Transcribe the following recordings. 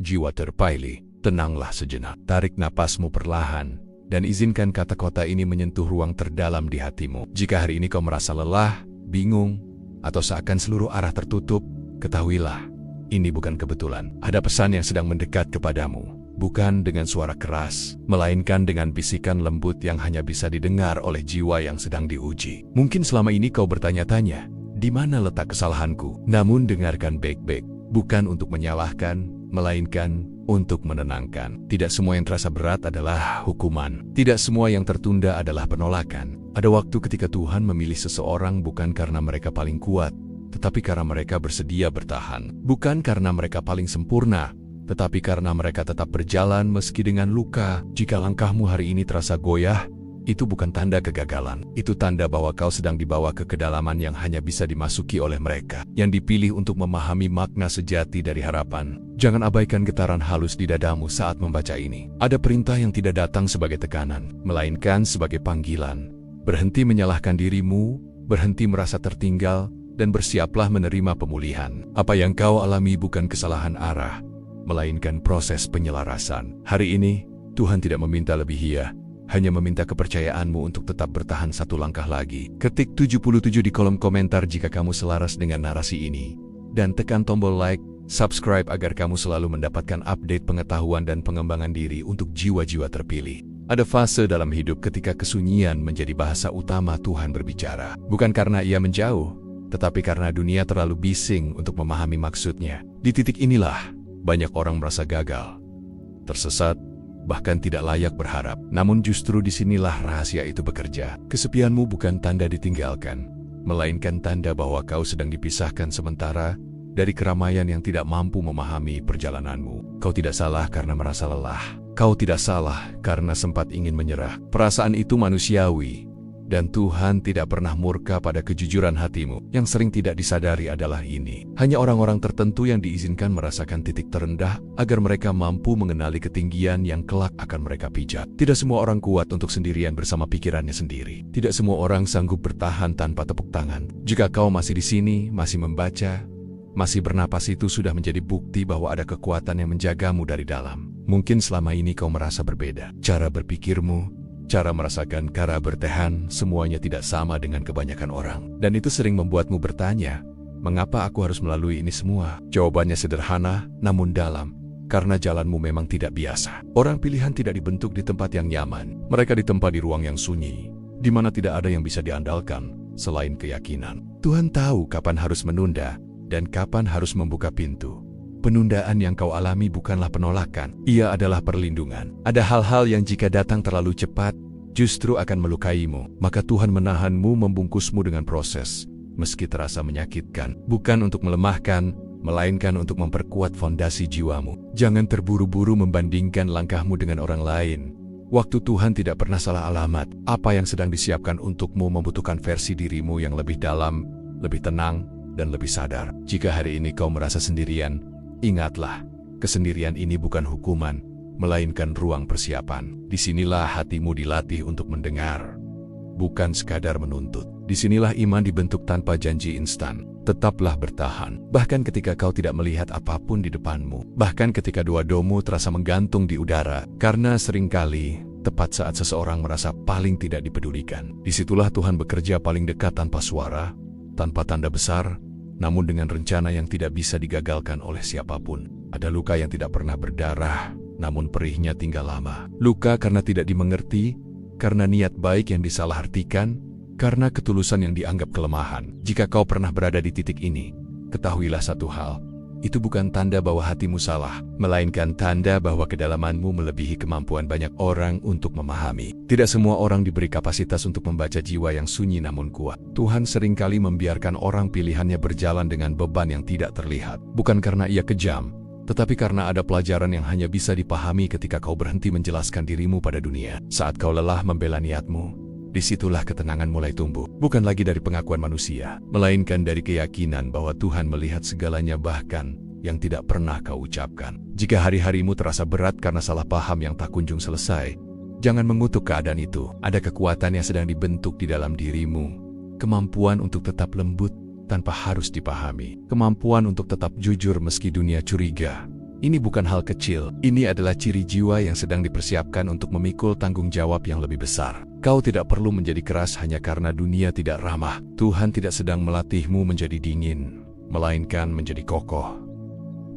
jiwa terpilih, tenanglah sejenak. Tarik napasmu perlahan, dan izinkan kata-kata ini menyentuh ruang terdalam di hatimu. Jika hari ini kau merasa lelah, bingung, atau seakan seluruh arah tertutup, ketahuilah, ini bukan kebetulan. Ada pesan yang sedang mendekat kepadamu. Bukan dengan suara keras, melainkan dengan bisikan lembut yang hanya bisa didengar oleh jiwa yang sedang diuji. Mungkin selama ini kau bertanya-tanya, di mana letak kesalahanku? Namun dengarkan baik-baik, bukan untuk menyalahkan, melainkan untuk menenangkan. Tidak semua yang terasa berat adalah hukuman. Tidak semua yang tertunda adalah penolakan. Ada waktu ketika Tuhan memilih seseorang bukan karena mereka paling kuat, tetapi karena mereka bersedia bertahan. Bukan karena mereka paling sempurna, tetapi karena mereka tetap berjalan meski dengan luka. Jika langkahmu hari ini terasa goyah, itu bukan tanda kegagalan. Itu tanda bahwa kau sedang dibawa ke kedalaman yang hanya bisa dimasuki oleh mereka, yang dipilih untuk memahami makna sejati dari harapan. Jangan abaikan getaran halus di dadamu saat membaca ini. Ada perintah yang tidak datang sebagai tekanan, melainkan sebagai panggilan. Berhenti menyalahkan dirimu, berhenti merasa tertinggal, dan bersiaplah menerima pemulihan. Apa yang kau alami bukan kesalahan arah, melainkan proses penyelarasan. Hari ini, Tuhan tidak meminta lebihiah, hanya meminta kepercayaanmu untuk tetap bertahan satu langkah lagi. Ketik 77 di kolom komentar jika kamu selaras dengan narasi ini. Dan tekan tombol like, subscribe agar kamu selalu mendapatkan update pengetahuan dan pengembangan diri untuk jiwa-jiwa terpilih. Ada fase dalam hidup ketika kesunyian menjadi bahasa utama Tuhan berbicara. Bukan karena ia menjauh, tetapi karena dunia terlalu bising untuk memahami maksudnya. Di titik inilah, banyak orang merasa gagal, tersesat, bahkan tidak layak berharap. Namun justru disinilah rahasia itu bekerja. Kesepianmu bukan tanda ditinggalkan, melainkan tanda bahwa kau sedang dipisahkan sementara dari keramaian yang tidak mampu memahami perjalananmu. Kau tidak salah karena merasa lelah. Kau tidak salah karena sempat ingin menyerah. Perasaan itu manusiawi, dan Tuhan tidak pernah murka pada kejujuran hatimu. Yang sering tidak disadari adalah ini. Hanya orang-orang tertentu yang diizinkan merasakan titik terendah agar mereka mampu mengenali ketinggian yang kelak akan mereka pijak. Tidak semua orang kuat untuk sendirian bersama pikirannya sendiri. Tidak semua orang sanggup bertahan tanpa tepuk tangan. Jika kau masih di sini, masih membaca, masih bernapas, itu sudah menjadi bukti bahwa ada kekuatan yang menjagamu dari dalam. Mungkin selama ini kau merasa berbeda. Cara berpikirmu, cara merasakan, cara bertahan, semuanya tidak sama dengan kebanyakan orang. Dan itu sering membuatmu bertanya, mengapa aku harus melalui ini semua? Jawabannya sederhana, namun dalam. Karena jalanmu memang tidak biasa. Orang pilihan tidak dibentuk di tempat yang nyaman. Mereka ditempa di ruang yang sunyi, di mana tidak ada yang bisa diandalkan selain keyakinan. Tuhan tahu kapan harus menunda dan kapan harus membuka pintu. Penundaan yang kau alami bukanlah penolakan, ia adalah perlindungan. Ada hal-hal yang jika datang terlalu cepat, justru akan melukaimu. Maka Tuhan menahanmu, membungkusmu dengan proses, meski terasa menyakitkan. Bukan untuk melemahkan, melainkan untuk memperkuat fondasi jiwamu. Jangan terburu-buru membandingkan langkahmu dengan orang lain. Waktu Tuhan tidak pernah salah alamat. Apa yang sedang disiapkan untukmu membutuhkan versi dirimu yang lebih dalam, lebih tenang, dan lebih sadar. Jika hari ini kau merasa sendirian, ingatlah, kesendirian ini bukan hukuman, melainkan ruang persiapan. Disinilah hatimu dilatih untuk mendengar, bukan sekadar menuntut. Disinilah iman dibentuk tanpa janji instan. Tetaplah bertahan, bahkan ketika kau tidak melihat apapun di depanmu. Bahkan ketika doa-doamu terasa menggantung di udara. Karena seringkali, tepat saat seseorang merasa paling tidak dipedulikan, disitulah Tuhan bekerja paling dekat, tanpa suara, tanpa tanda besar, namun dengan rencana yang tidak bisa digagalkan oleh siapapun. Ada luka yang tidak pernah berdarah, namun perihnya tinggal lama. Luka karena tidak dimengerti, karena niat baik yang disalahartikan, karena ketulusan yang dianggap kelemahan. Jika kau pernah berada di titik ini, ketahuilah satu hal. Itu bukan tanda bahwa hatimu salah, melainkan tanda bahwa kedalamanmu melebihi kemampuan banyak orang untuk memahami. Tidak semua orang diberi kapasitas untuk membaca jiwa yang sunyi namun kuat. Tuhan seringkali membiarkan orang pilihannya berjalan dengan beban yang tidak terlihat. Bukan karena ia kejam, tetapi karena ada pelajaran yang hanya bisa dipahami ketika kau berhenti menjelaskan dirimu pada dunia. Saat kau lelah membela niatmu, disitulah ketenangan mulai tumbuh. Bukan lagi dari pengakuan manusia, melainkan dari keyakinan bahwa Tuhan melihat segalanya, bahkan yang tidak pernah kau ucapkan. Jika hari-harimu terasa berat karena salah paham yang tak kunjung selesai, jangan mengutuk keadaan itu. Ada kekuatan yang sedang dibentuk di dalam dirimu. Kemampuan untuk tetap lembut tanpa harus dipahami. Kemampuan untuk tetap jujur meski dunia curiga. Ini bukan hal kecil, ini adalah ciri jiwa yang sedang dipersiapkan untuk memikul tanggung jawab yang lebih besar. Kau tidak perlu menjadi keras hanya karena dunia tidak ramah. Tuhan tidak sedang melatihmu menjadi dingin, melainkan menjadi kokoh.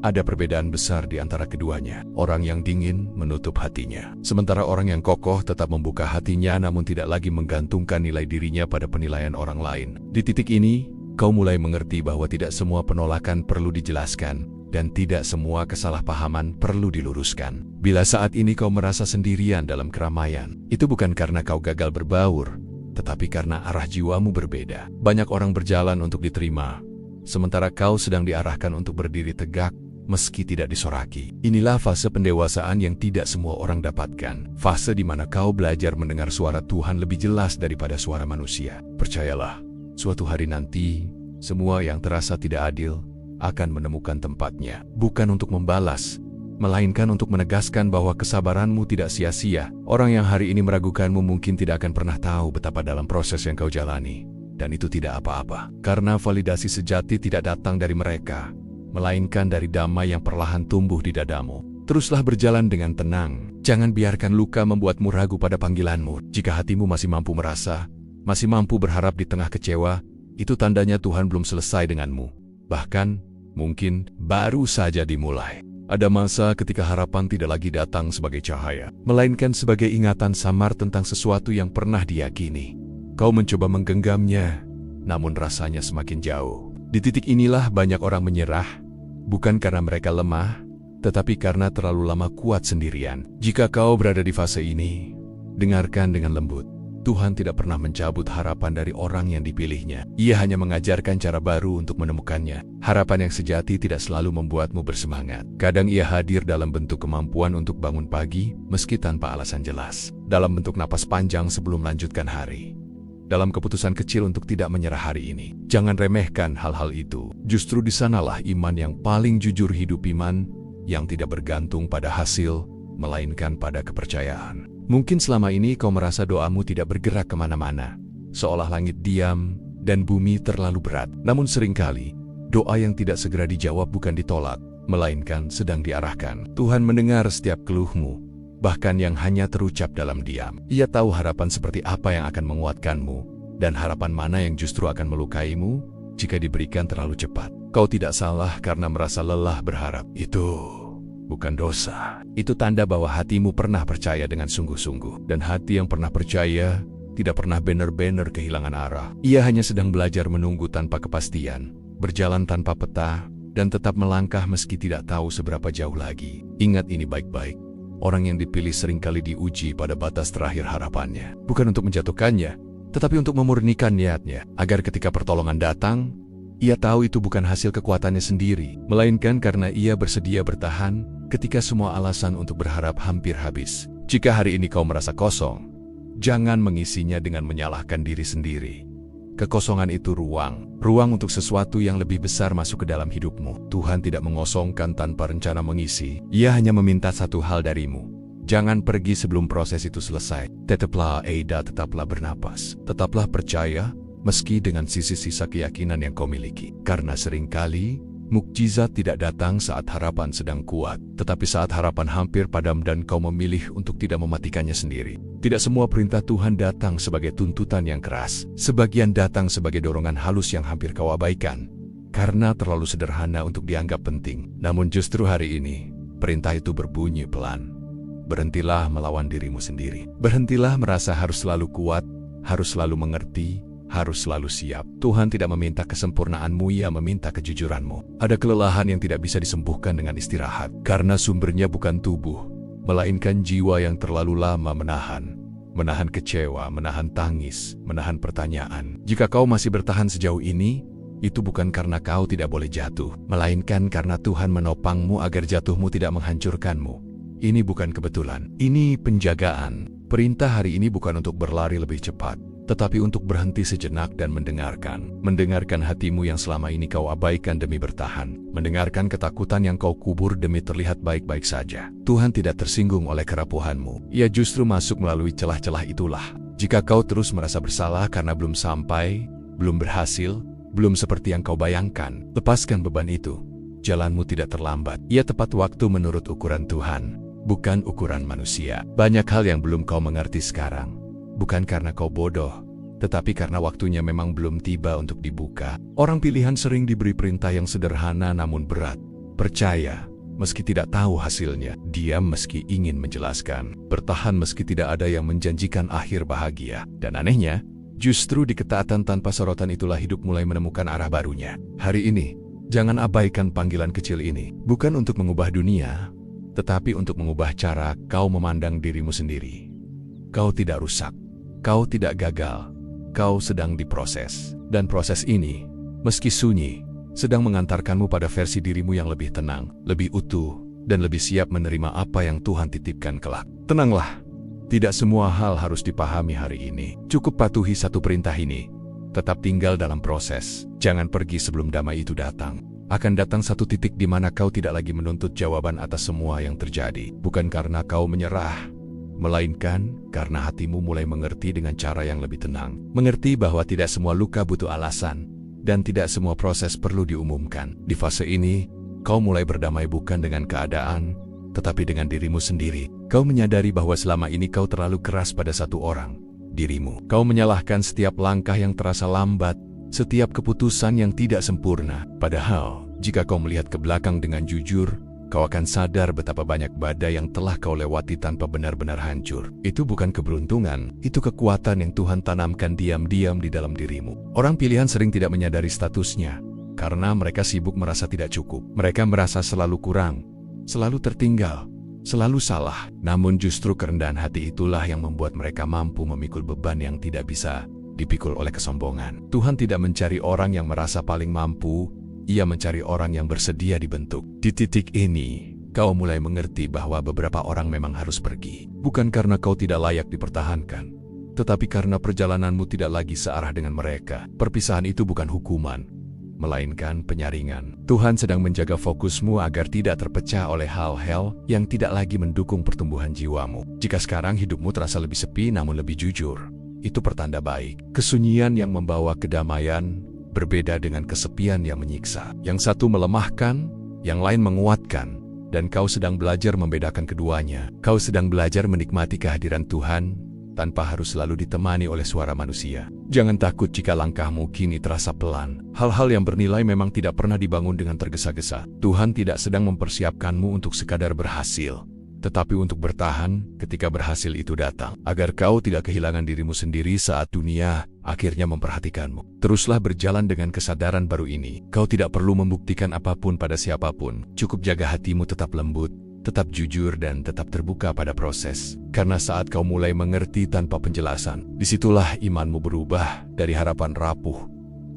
Ada perbedaan besar di antara keduanya. Orang yang dingin menutup hatinya, sementara orang yang kokoh tetap membuka hatinya namun tidak lagi menggantungkan nilai dirinya pada penilaian orang lain. Di titik ini, kau mulai mengerti bahwa tidak semua penolakan perlu dijelaskan, dan tidak semua kesalahpahaman perlu diluruskan. Bila saat ini kau merasa sendirian dalam keramaian, itu bukan karena kau gagal berbaur, tetapi karena arah jiwamu berbeda. Banyak orang berjalan untuk diterima, sementara kau sedang diarahkan untuk berdiri tegak, meski tidak disoraki. Inilah fase pendewasaan yang tidak semua orang dapatkan. Fase di mana kau belajar mendengar suara Tuhan lebih jelas daripada suara manusia. Percayalah, suatu hari nanti, semua yang terasa tidak adil akan menemukan tempatnya. Bukan untuk membalas, melainkan untuk menegaskan bahwa kesabaranmu tidak sia-sia. Orang yang hari ini meragukanmu mungkin tidak akan pernah tahu betapa dalam proses yang kau jalani. Dan itu tidak apa-apa. Karena validasi sejati tidak datang dari mereka, melainkan dari damai yang perlahan tumbuh di dadamu. Teruslah berjalan dengan tenang. Jangan biarkan luka membuatmu ragu pada panggilanmu. Jika hatimu masih mampu merasa, masih mampu berharap di tengah kecewa, itu tandanya Tuhan belum selesai denganmu. Bahkan, mungkin baru saja dimulai. Ada masa ketika harapan tidak lagi datang sebagai cahaya, melainkan sebagai ingatan samar tentang sesuatu yang pernah diyakini. Kau mencoba menggenggamnya, namun rasanya semakin jauh. Di titik inilah banyak orang menyerah, bukan karena mereka lemah, tetapi karena terlalu lama kuat sendirian. Jika kau berada di fase ini, dengarkan dengan lembut. Tuhan tidak pernah mencabut harapan dari orang yang dipilihnya. Ia hanya mengajarkan cara baru untuk menemukannya. Harapan yang sejati tidak selalu membuatmu bersemangat. Kadang ia hadir dalam bentuk kemampuan untuk bangun pagi, meski tanpa alasan jelas. Dalam bentuk napas panjang sebelum melanjutkan hari. Dalam keputusan kecil untuk tidak menyerah hari ini. Jangan remehkan hal-hal itu. Justru di sanalah iman yang paling jujur hidup, iman yang tidak bergantung pada hasil, melainkan pada kepercayaan. Mungkin selama ini kau merasa doamu tidak bergerak kemana-mana, seolah langit diam dan bumi terlalu berat. Namun seringkali, doa yang tidak segera dijawab bukan ditolak, melainkan sedang diarahkan. Tuhan mendengar setiap keluhmu, bahkan yang hanya terucap dalam diam. Ia tahu harapan seperti apa yang akan menguatkanmu, dan harapan mana yang justru akan melukaimu jika diberikan terlalu cepat. Kau tidak salah karena merasa lelah berharap. Itu bukan dosa. Itu tanda bahwa hatimu pernah percaya dengan sungguh-sungguh. Dan hati yang pernah percaya tidak pernah benar-benar kehilangan arah. Ia hanya sedang belajar menunggu tanpa kepastian, berjalan tanpa peta, dan tetap melangkah meski tidak tahu seberapa jauh lagi. Ingat ini baik-baik. Orang yang dipilih seringkali diuji pada batas terakhir harapannya. Bukan untuk menjatuhkannya, tetapi untuk memurnikan niatnya. Agar ketika pertolongan datang, ia tahu itu bukan hasil kekuatannya sendiri, melainkan karena ia bersedia bertahan ketika semua alasan untuk berharap hampir habis. Jika hari ini kau merasa kosong, jangan mengisinya dengan menyalahkan diri sendiri. Kekosongan itu ruang untuk sesuatu yang lebih besar masuk ke dalam hidupmu. Tuhan tidak mengosongkan tanpa rencana mengisi. Ia hanya meminta satu hal darimu. Jangan pergi sebelum proses itu selesai. Tetaplah bernapas. Tetaplah percaya, meski dengan sisa keyakinan yang kau miliki. Karena seringkali, mukjizat tidak datang saat harapan sedang kuat, tetapi saat harapan hampir padam dan kau memilih untuk tidak mematikannya sendiri. Tidak semua perintah Tuhan datang sebagai tuntutan yang keras. Sebagian datang sebagai dorongan halus yang hampir kau abaikan, karena terlalu sederhana untuk dianggap penting. Namun justru hari ini, perintah itu berbunyi pelan. Berhentilah melawan dirimu sendiri. Berhentilah merasa harus selalu kuat, harus selalu mengerti, harus selalu siap. Tuhan tidak meminta kesempurnaanmu, Ia meminta kejujuranmu. Ada kelelahan yang tidak bisa disembuhkan dengan istirahat, karena sumbernya bukan tubuh, melainkan jiwa yang terlalu lama menahan kecewa, menahan tangis, menahan pertanyaan. Jika kau masih bertahan sejauh ini, itu bukan karena kau tidak boleh jatuh, melainkan karena Tuhan menopangmu agar jatuhmu tidak menghancurkanmu. Ini bukan kebetulan, ini penjagaan. Perintah hari ini bukan untuk berlari lebih cepat, tetapi untuk berhenti sejenak dan mendengarkan hatimu yang selama ini kau abaikan demi bertahan, mendengarkan ketakutan yang kau kubur demi terlihat baik-baik saja. Tuhan tidak tersinggung oleh kerapuhanmu, Ia justru masuk melalui celah-celah itulah. Jika kau terus merasa bersalah karena belum sampai, belum berhasil, belum seperti yang kau bayangkan, lepaskan beban itu. jalanmu tidak terlambat. Ia tepat waktu menurut ukuran Tuhan, bukan ukuran manusia. Banyak hal yang belum kau mengerti sekarang, bukan karena kau bodoh, tetapi karena waktunya memang belum tiba untuk dibuka. Orang pilihan sering diberi perintah yang sederhana namun berat. Percaya, meski tidak tahu hasilnya. Diam meski ingin menjelaskan. Bertahan meski tidak ada yang menjanjikan akhir bahagia. Dan anehnya, justru di ketaatan tanpa sorotan itulah hidup mulai menemukan arah barunya. Hari ini, jangan abaikan panggilan kecil ini. Bukan untuk mengubah dunia, tetapi untuk mengubah cara kau memandang dirimu sendiri. Kau tidak rusak. Kau tidak gagal. Kau sedang diproses. Dan proses ini, meski sunyi, sedang mengantarkanmu pada versi dirimu yang lebih tenang, lebih utuh, dan lebih siap menerima apa yang Tuhan titipkan kelak. Tenanglah, tidak semua hal harus dipahami hari ini. Cukup patuhi satu perintah ini. Tetap tinggal dalam proses. Jangan pergi sebelum damai itu datang. Akan datang satu titik di mana kau tidak lagi menuntut jawaban atas semua yang terjadi. Bukan karena kau menyerah, melainkan karena hatimu mulai mengerti dengan cara yang lebih tenang. Mengerti bahwa tidak semua luka butuh alasan, dan tidak semua proses perlu diumumkan. Di fase ini, kau mulai berdamai bukan dengan keadaan, tetapi dengan dirimu sendiri. Kau menyadari bahwa selama ini kau terlalu keras pada satu orang, dirimu. Kau menyalahkan setiap langkah yang terasa lambat, setiap keputusan yang tidak sempurna. Padahal, jika kau melihat ke belakang dengan jujur, kau akan sadar betapa banyak badai yang telah kau lewati tanpa benar-benar hancur. Itu bukan keberuntungan, itu kekuatan yang Tuhan tanamkan diam-diam di dalam dirimu. Orang pilihan sering tidak menyadari statusnya, karena mereka sibuk merasa tidak cukup. Mereka merasa selalu kurang, selalu tertinggal, selalu salah. Namun justru kerendahan hati itulah yang membuat mereka mampu memikul beban yang tidak bisa dipikul oleh kesombongan. Tuhan tidak mencari orang yang merasa paling mampu, Ia mencari orang yang bersedia dibentuk. Di titik ini, kau mulai mengerti bahwa beberapa orang memang harus pergi. Bukan karena kau tidak layak dipertahankan, tetapi karena perjalananmu tidak lagi searah dengan mereka. Perpisahan itu bukan hukuman, melainkan penyaringan. Tuhan sedang menjaga fokusmu agar tidak terpecah oleh hal-hal yang tidak lagi mendukung pertumbuhan jiwamu. Jika sekarang hidupmu terasa lebih sepi namun lebih jujur, itu pertanda baik. Kesunyian yang membawa kedamaian berbeda dengan kesepian yang menyiksa. Yang satu melemahkan, yang lain menguatkan, dan kau sedang belajar membedakan keduanya. Kau sedang belajar menikmati kehadiran Tuhan tanpa harus selalu ditemani oleh suara manusia. Jangan takut jika langkahmu kini terasa pelan. Hal-hal yang bernilai memang tidak pernah dibangun dengan tergesa-gesa. Tuhan tidak sedang mempersiapkanmu untuk sekadar berhasil, tetapi untuk bertahan ketika berhasil itu datang, agar kau tidak kehilangan dirimu sendiri saat dunia akhirnya memperhatikanmu. Teruslah berjalan dengan kesadaran baru ini. Kau tidak perlu membuktikan apapun pada siapapun. Cukup jaga hatimu tetap lembut, tetap jujur, dan tetap terbuka pada proses. Karena saat kau mulai mengerti tanpa penjelasan, disitulah imanmu berubah dari harapan rapuh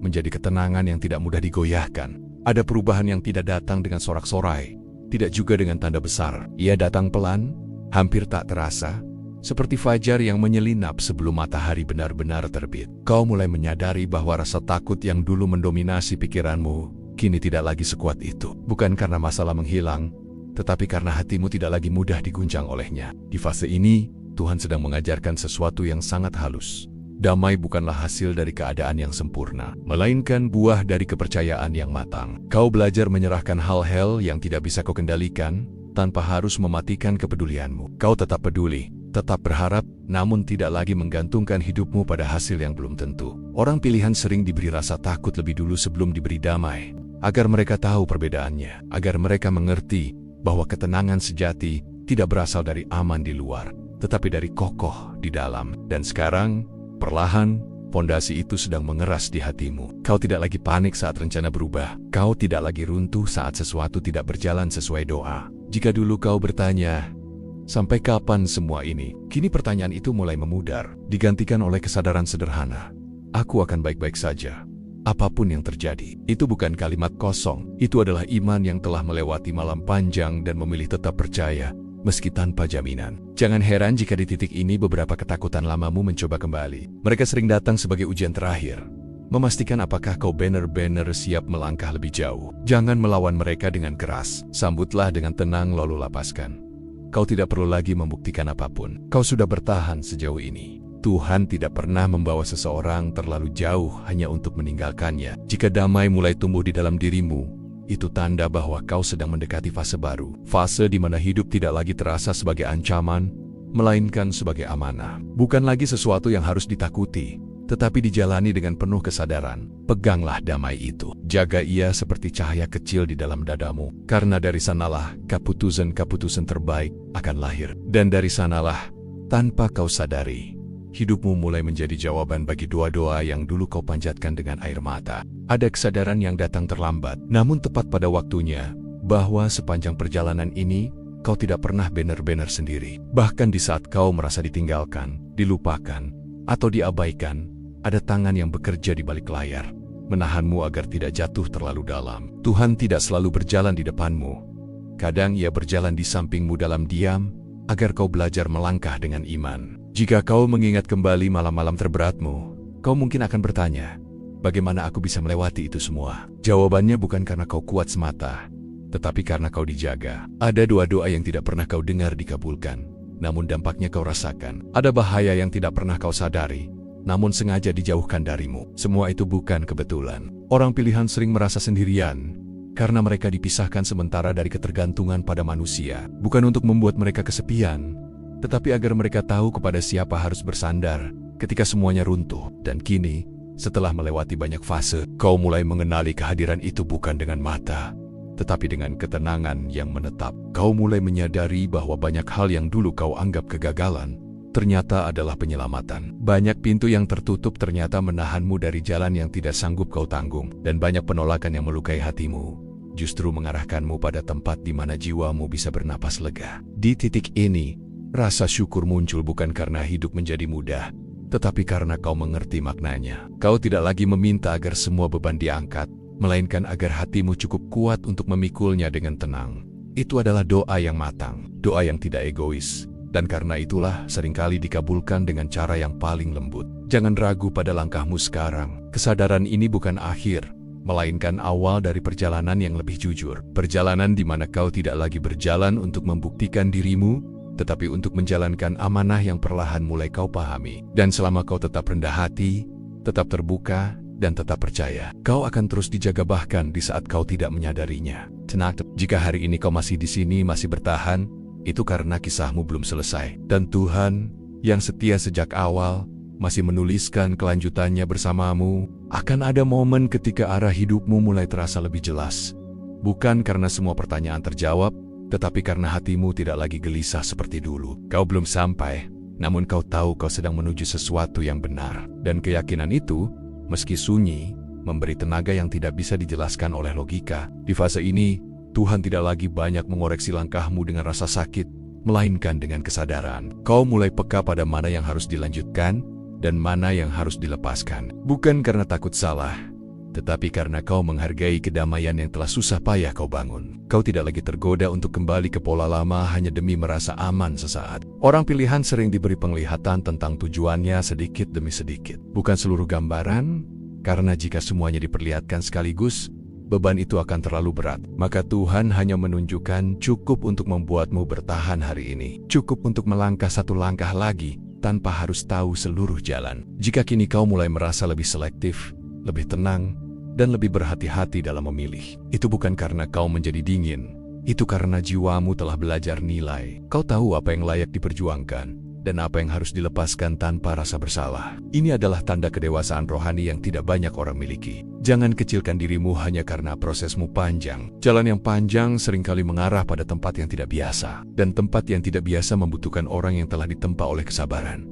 menjadi ketenangan yang tidak mudah digoyahkan. Ada perubahan yang tidak datang dengan sorak-sorai, tidak juga dengan tanda besar. Ia datang pelan, hampir tak terasa, seperti fajar yang menyelinap sebelum matahari benar-benar terbit. Kau mulai menyadari bahwa rasa takut yang dulu mendominasi pikiranmu kini tidak lagi sekuat itu. Bukan karena masalah menghilang, tetapi karena hatimu tidak lagi mudah diguncang olehnya. Di fase ini, Tuhan sedang mengajarkan sesuatu yang sangat halus. Damai bukanlah hasil dari keadaan yang sempurna, melainkan buah dari kepercayaan yang matang. Kau belajar menyerahkan hal-hal yang tidak bisa kau kendalikan, tanpa harus mematikan kepedulianmu. Kau tetap peduli, tetap berharap, namun tidak lagi menggantungkan hidupmu pada hasil yang belum tentu. Orang pilihan sering diberi rasa takut lebih dulu sebelum diberi damai, agar mereka tahu perbedaannya, agar mereka mengerti bahwa ketenangan sejati tidak berasal dari aman di luar, tetapi dari kokoh di dalam. Dan sekarang, perlahan, fondasi itu sedang mengeras di hatimu. Kau tidak lagi panik saat rencana berubah. Kau tidak lagi runtuh saat sesuatu tidak berjalan sesuai doa. Jika dulu kau bertanya, sampai kapan semua ini? Kini pertanyaan itu mulai memudar, digantikan oleh kesadaran sederhana. Aku akan baik-baik saja, apapun yang terjadi. Itu bukan kalimat kosong. Itu adalah iman yang telah melewati malam panjang dan memilih tetap percaya, meski tanpa jaminan. Jangan heran jika di titik ini beberapa ketakutan lamamu mencoba kembali. Mereka sering datang sebagai ujian terakhir, memastikan apakah kau benar-benar siap melangkah lebih jauh. Jangan melawan mereka dengan keras. Sambutlah dengan tenang lalu lapaskan. Kau tidak perlu lagi membuktikan apapun. Kau sudah bertahan sejauh ini. Tuhan tidak pernah membawa seseorang terlalu jauh hanya untuk meninggalkannya. Jika damai mulai tumbuh di dalam dirimu, itu tanda bahwa kau sedang mendekati fase baru. Fase di mana hidup tidak lagi terasa sebagai ancaman, melainkan sebagai amanah. Bukan lagi sesuatu yang harus ditakuti, tetapi dijalani dengan penuh kesadaran. Peganglah damai itu. Jaga ia seperti cahaya kecil di dalam dadamu. Karena dari sanalah keputusan-keputusan terbaik akan lahir. Dan dari sanalah, tanpa kau sadari, hidupmu mulai menjadi jawaban bagi doa-doa yang dulu kau panjatkan dengan air mata. Ada kesadaran yang datang terlambat, namun tepat pada waktunya, bahwa sepanjang perjalanan ini, kau tidak pernah benar-benar sendiri. Bahkan di saat kau merasa ditinggalkan, dilupakan, atau diabaikan, ada tangan yang bekerja di balik layar, menahanmu agar tidak jatuh terlalu dalam. Tuhan tidak selalu berjalan di depanmu. Kadang ia berjalan di sampingmu dalam diam, agar kau belajar melangkah dengan iman. Jika kau mengingat kembali malam-malam terberatmu, kau mungkin akan bertanya, bagaimana aku bisa melewati itu semua? Jawabannya bukan karena kau kuat semata, tetapi karena kau dijaga. Ada doa-doa yang tidak pernah kau dengar dikabulkan, namun dampaknya kau rasakan. Ada bahaya yang tidak pernah kau sadari, namun sengaja dijauhkan darimu. Semua itu bukan kebetulan. Orang pilihan sering merasa sendirian, karena mereka dipisahkan sementara dari ketergantungan pada manusia. Bukan untuk membuat mereka kesepian, tetapi agar mereka tahu kepada siapa harus bersandar ketika semuanya runtuh. Dan kini, setelah melewati banyak fase, kau mulai mengenali kehadiran itu bukan dengan mata, tetapi dengan ketenangan yang menetap. Kau mulai menyadari bahwa banyak hal yang dulu kau anggap kegagalan, ternyata adalah penyelamatan. Banyak pintu yang tertutup ternyata menahanmu dari jalan yang tidak sanggup kau tanggung. Dan banyak penolakan yang melukai hatimu, justru mengarahkanmu pada tempat di mana jiwamu bisa bernapas lega. Di titik ini, rasa syukur muncul bukan karena hidup menjadi mudah, tetapi karena kau mengerti maknanya. Kau tidak lagi meminta agar semua beban diangkat, melainkan agar hatimu cukup kuat untuk memikulnya dengan tenang. Itu adalah doa yang matang, doa yang tidak egois, dan karena itulah seringkali dikabulkan dengan cara yang paling lembut. Jangan ragu pada langkahmu sekarang. Kesadaran ini bukan akhir, melainkan awal dari perjalanan yang lebih jujur. Perjalanan di mana kau tidak lagi berjalan untuk membuktikan dirimu, tetapi untuk menjalankan amanah yang perlahan mulai kau pahami. Dan selama kau tetap rendah hati, tetap terbuka, dan tetap percaya, kau akan terus dijaga bahkan di saat kau tidak menyadarinya. Tenang, jika hari ini kau masih di sini, masih bertahan, itu karena kisahmu belum selesai. Dan Tuhan, yang setia sejak awal, masih menuliskan kelanjutannya bersamamu. Akan ada momen ketika arah hidupmu mulai terasa lebih jelas. Bukan karena semua pertanyaan terjawab, tetapi karena hatimu tidak lagi gelisah seperti dulu. Kau belum sampai, namun kau tahu kau sedang menuju sesuatu yang benar. Dan keyakinan itu, meski sunyi, memberi tenaga yang tidak bisa dijelaskan oleh logika. Di fase ini, Tuhan tidak lagi banyak mengoreksi langkahmu dengan rasa sakit, melainkan dengan kesadaran. Kau mulai peka pada mana yang harus dilanjutkan, dan mana yang harus dilepaskan. Bukan karena takut salah, tetapi karena kau menghargai kedamaian yang telah susah payah kau bangun. Kau tidak lagi tergoda untuk kembali ke pola lama hanya demi merasa aman sesaat. Orang pilihan sering diberi penglihatan tentang tujuannya sedikit demi sedikit. Bukan seluruh gambaran, karena jika semuanya diperlihatkan sekaligus, beban itu akan terlalu berat. Maka Tuhan hanya menunjukkan cukup untuk membuatmu bertahan hari ini. Cukup untuk melangkah satu langkah lagi, tanpa harus tahu seluruh jalan. Jika kini kau mulai merasa lebih selektif, lebih tenang, dan lebih berhati-hati dalam memilih, itu bukan karena kau menjadi dingin. Itu karena jiwamu telah belajar nilai. Kau tahu apa yang layak diperjuangkan, dan apa yang harus dilepaskan tanpa rasa bersalah. Ini adalah tanda kedewasaan rohani yang tidak banyak orang miliki. Jangan kecilkan dirimu hanya karena prosesmu panjang. Jalan yang panjang seringkali mengarah pada tempat yang tidak biasa. Dan tempat yang tidak biasa membutuhkan orang yang telah ditempa oleh kesabaran.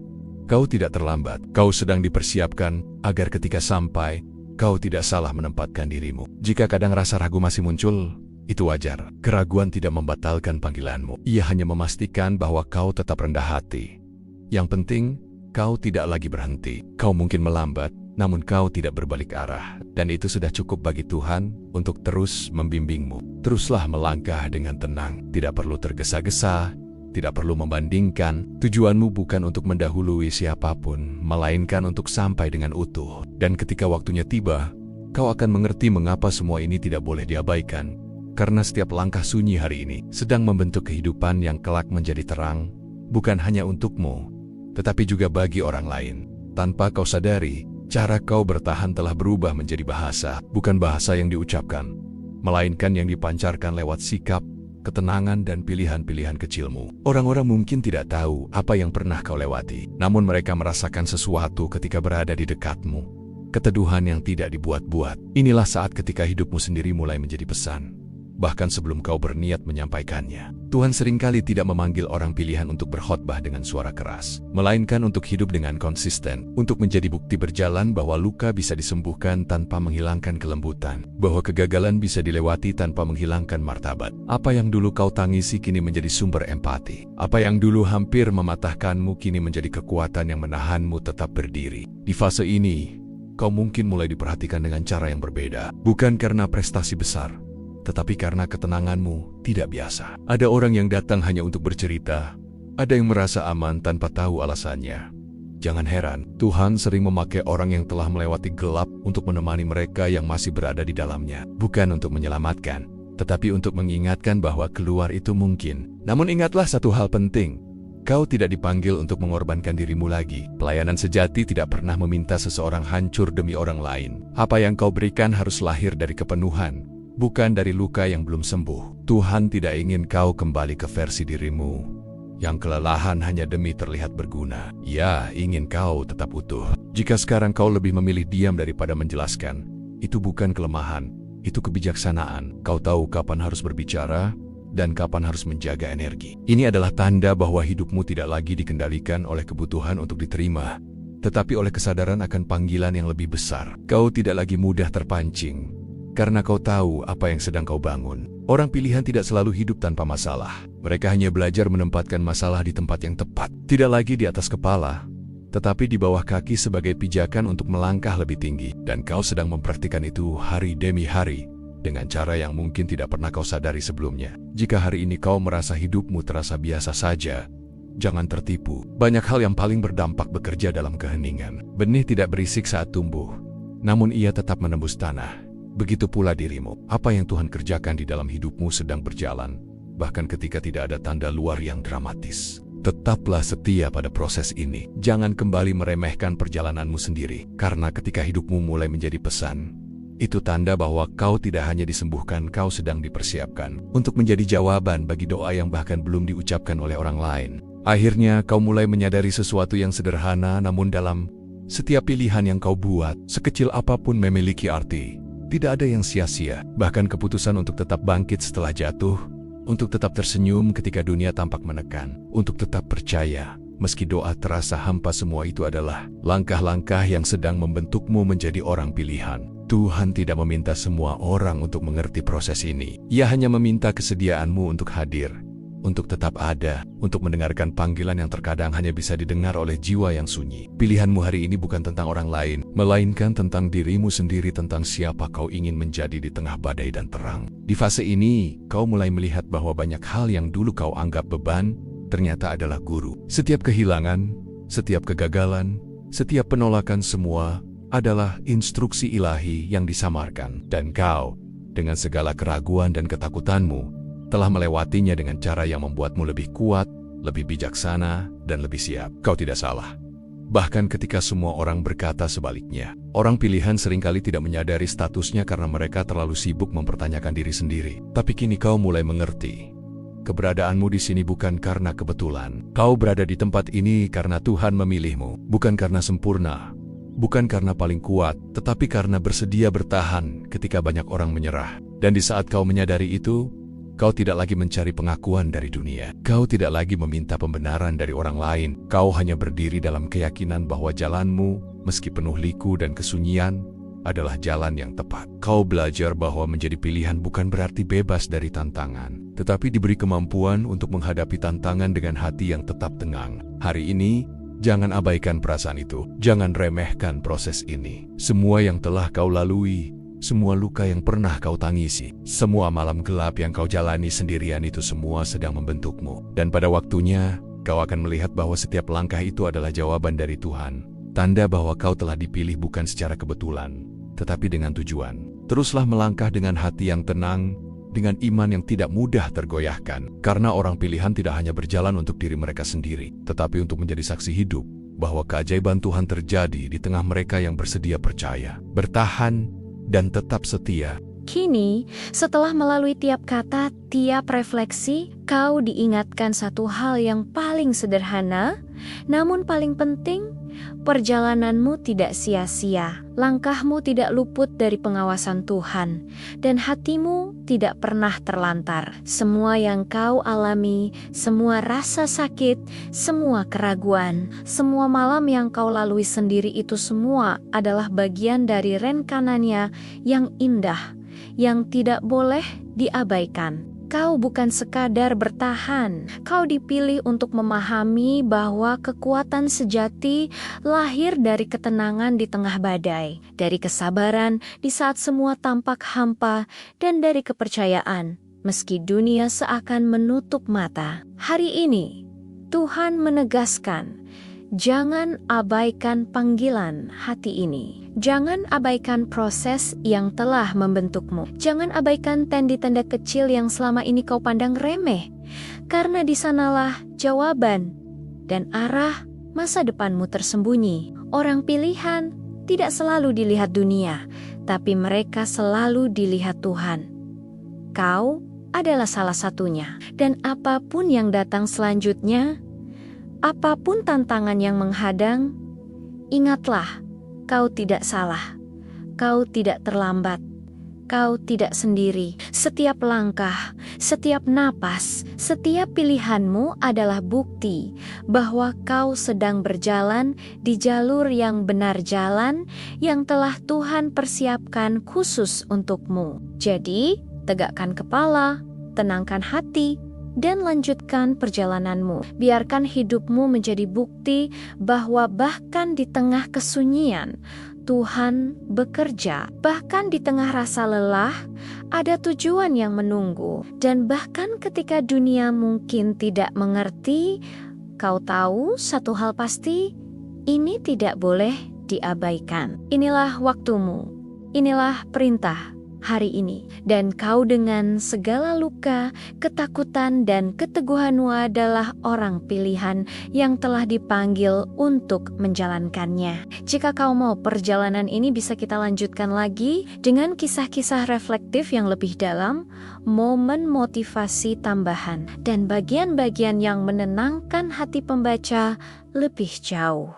Kau tidak terlambat. Kau sedang dipersiapkan agar ketika sampai, kau tidak salah menempatkan dirimu. Jika kadang rasa ragu masih muncul, itu wajar. Keraguan tidak membatalkan panggilanmu. Ia hanya memastikan bahwa kau tetap rendah hati. Yang penting, kau tidak lagi berhenti. Kau mungkin melambat, namun kau tidak berbalik arah. Dan itu sudah cukup bagi Tuhan untuk terus membimbingmu. Teruslah melangkah dengan tenang. Tidak perlu tergesa-gesa, tidak perlu membandingkan. Tujuanmu bukan untuk mendahului siapapun, melainkan untuk sampai dengan utuh. Dan ketika waktunya tiba, kau akan mengerti mengapa semua ini tidak boleh diabaikan. Karena setiap langkah sunyi hari ini sedang membentuk kehidupan yang kelak menjadi terang, bukan hanya untukmu, tetapi juga bagi orang lain. Tanpa kau sadari, cara kau bertahan telah berubah menjadi bahasa, bukan bahasa yang diucapkan, melainkan yang dipancarkan lewat sikap, ketenangan, dan pilihan-pilihan kecilmu. Orang-orang mungkin tidak tahu apa yang pernah kau lewati, namun mereka merasakan sesuatu ketika berada di dekatmu. Keteduhan yang tidak dibuat-buat. Inilah saat ketika hidupmu sendiri mulai menjadi pesan, bahkan sebelum kau berniat menyampaikannya. Tuhan seringkali tidak memanggil orang pilihan untuk berkhotbah dengan suara keras, melainkan untuk hidup dengan konsisten, untuk menjadi bukti berjalan bahwa luka bisa disembuhkan tanpa menghilangkan kelembutan, bahwa kegagalan bisa dilewati tanpa menghilangkan martabat. Apa yang dulu kau tangisi kini menjadi sumber empati. Apa yang dulu hampir mematahkanmu kini menjadi kekuatan yang menahanmu tetap berdiri. Di fase ini, kau mungkin mulai diperhatikan dengan cara yang berbeda, bukan karena prestasi besar, tetapi karena ketenanganmu tidak biasa. Ada orang yang datang hanya untuk bercerita, ada yang merasa aman tanpa tahu alasannya. Jangan heran, Tuhan sering memakai orang yang telah melewati gelap untuk menemani mereka yang masih berada di dalamnya. Bukan untuk menyelamatkan, tetapi untuk mengingatkan bahwa keluar itu mungkin. Namun ingatlah satu hal penting, kau tidak dipanggil untuk mengorbankan dirimu lagi. Pelayanan sejati tidak pernah meminta seseorang hancur demi orang lain. Apa yang kau berikan harus lahir dari kepenuhan, bukan dari luka yang belum sembuh. Tuhan tidak ingin kau kembali ke versi dirimu yang kelelahan hanya demi terlihat berguna. Ia ingin kau tetap utuh. Jika sekarang kau lebih memilih diam daripada menjelaskan, itu bukan kelemahan, itu kebijaksanaan. Kau tahu kapan harus berbicara dan kapan harus menjaga energi. Ini adalah tanda bahwa hidupmu tidak lagi dikendalikan oleh kebutuhan untuk diterima, tetapi oleh kesadaran akan panggilan yang lebih besar. Kau tidak lagi mudah terpancing, karena kau tahu apa yang sedang kau bangun. Orang pilihan tidak selalu hidup tanpa masalah. Mereka hanya belajar menempatkan masalah di tempat yang tepat. Tidak lagi di atas kepala, tetapi di bawah kaki sebagai pijakan untuk melangkah lebih tinggi. Dan kau sedang mempraktikkan itu hari demi hari, dengan cara yang mungkin tidak pernah kau sadari sebelumnya. Jika hari ini kau merasa hidupmu terasa biasa saja, jangan tertipu. Banyak hal yang paling berdampak bekerja dalam keheningan. Benih tidak berisik saat tumbuh, namun ia tetap menembus tanah. Begitu pula dirimu. Apa yang Tuhan kerjakan di dalam hidupmu sedang berjalan, bahkan ketika tidak ada tanda luar yang dramatis. Tetaplah setia pada proses ini. Jangan kembali meremehkan perjalananmu sendiri, karena ketika hidupmu mulai menjadi pesan, itu tanda bahwa kau tidak hanya disembuhkan, kau sedang dipersiapkan untuk menjadi jawaban bagi doa yang bahkan belum diucapkan oleh orang lain. Akhirnya kau mulai menyadari sesuatu yang sederhana, namun dalam setiap pilihan yang kau buat, sekecil apapun memiliki arti. Tidak ada yang sia-sia. Bahkan keputusan untuk tetap bangkit setelah jatuh, untuk tetap tersenyum ketika dunia tampak menekan, untuk tetap percaya meski doa terasa hampa, semua itu adalah langkah-langkah yang sedang membentukmu menjadi orang pilihan. Tuhan tidak meminta semua orang untuk mengerti proses ini. Ia hanya meminta kesediaanmu untuk hadir, untuk tetap ada, untuk mendengarkan panggilan yang terkadang hanya bisa didengar oleh jiwa yang sunyi. Pilihanmu hari ini bukan tentang orang lain, melainkan tentang dirimu sendiri, tentang siapa kau ingin menjadi di tengah badai dan terang. Di fase ini, kau mulai melihat bahwa banyak hal yang dulu kau anggap beban, ternyata adalah guru. Setiap kehilangan, setiap kegagalan, setiap penolakan, semua adalah instruksi ilahi yang disamarkan. Dan kau, dengan segala keraguan dan ketakutanmu, telah melewatinya dengan cara yang membuatmu lebih kuat, lebih bijaksana, dan lebih siap. Kau tidak salah. Bahkan ketika semua orang berkata sebaliknya, orang pilihan seringkali tidak menyadari statusnya karena mereka terlalu sibuk mempertanyakan diri sendiri. Tapi kini kau mulai mengerti. Keberadaanmu di sini bukan karena kebetulan. Kau berada di tempat ini karena Tuhan memilihmu. Bukan karena sempurna, bukan karena paling kuat, tetapi karena bersedia bertahan ketika banyak orang menyerah. Dan di saat kau menyadari itu, kau tidak lagi mencari pengakuan dari dunia. Kau tidak lagi meminta pembenaran dari orang lain. Kau hanya berdiri dalam keyakinan bahwa jalanmu, meski penuh liku dan kesunyian, adalah jalan yang tepat. Kau belajar bahwa menjadi pilihan bukan berarti bebas dari tantangan, tetapi diberi kemampuan untuk menghadapi tantangan dengan hati yang tetap tenang. Hari ini, jangan abaikan perasaan itu. Jangan remehkan proses ini. Semua yang telah kau lalui, semua luka yang pernah kau tangisi, semua malam gelap yang kau jalani sendirian, itu semua sedang membentukmu. Dan pada waktunya, kau akan melihat bahwa setiap langkah itu adalah jawaban dari Tuhan. Tanda bahwa kau telah dipilih bukan secara kebetulan, tetapi dengan tujuan. Teruslah melangkah dengan hati yang tenang, dengan iman yang tidak mudah tergoyahkan. Karena orang pilihan tidak hanya berjalan untuk diri mereka sendiri, tetapi untuk menjadi saksi hidup bahwa keajaiban Tuhan terjadi di tengah mereka yang bersedia percaya, bertahan, dan tetap setia. Kini, setelah melalui tiap kata, tiap refleksi, kau diingatkan satu hal yang paling sederhana, namun paling penting, perjalananmu tidak sia-sia, langkahmu tidak luput dari pengawasan Tuhan, dan hatimu tidak pernah terlantar. Semua yang kau alami, semua rasa sakit, semua keraguan, semua malam yang kau lalui sendiri itu semua adalah bagian dari renkanannya yang indah, yang tidak boleh diabaikan. Kau bukan sekadar bertahan, kau dipilih untuk memahami bahwa kekuatan sejati lahir dari ketenangan di tengah badai, dari kesabaran di saat semua tampak hampa, dan dari kepercayaan meski dunia seakan menutup mata. Hari ini, Tuhan menegaskan, jangan abaikan panggilan hati ini. Jangan abaikan proses yang telah membentukmu. Jangan abaikan tanda-tanda kecil yang selama ini kau pandang remeh. Karena di sanalah jawaban dan arah masa depanmu tersembunyi. Orang pilihan tidak selalu dilihat dunia, tapi mereka selalu dilihat Tuhan. Kau adalah salah satunya. Dan apapun yang datang selanjutnya, apapun tantangan yang menghadang, ingatlah, kau tidak salah, kau tidak terlambat, kau tidak sendiri. Setiap langkah, setiap napas, setiap pilihanmu adalah bukti bahwa kau sedang berjalan di jalur yang benar, jalan yang telah Tuhan persiapkan khusus untukmu. Jadi, tegakkan kepala, tenangkan hati, dan lanjutkan perjalananmu. Biarkan hidupmu menjadi bukti bahwa bahkan di tengah kesunyian, Tuhan bekerja. Bahkan di tengah rasa lelah, ada tujuan yang menunggu. Dan bahkan ketika dunia mungkin tidak mengerti, kau tahu satu hal pasti, ini tidak boleh diabaikan. Inilah waktumu, inilah perintah hari ini, dan kau dengan segala luka, ketakutan, dan keteguhanmu adalah orang pilihan yang telah dipanggil untuk menjalankannya. Jika kau mau, perjalanan ini bisa kita lanjutkan lagi dengan kisah-kisah reflektif yang lebih dalam, momen motivasi tambahan, dan bagian-bagian yang menenangkan hati pembaca lebih jauh.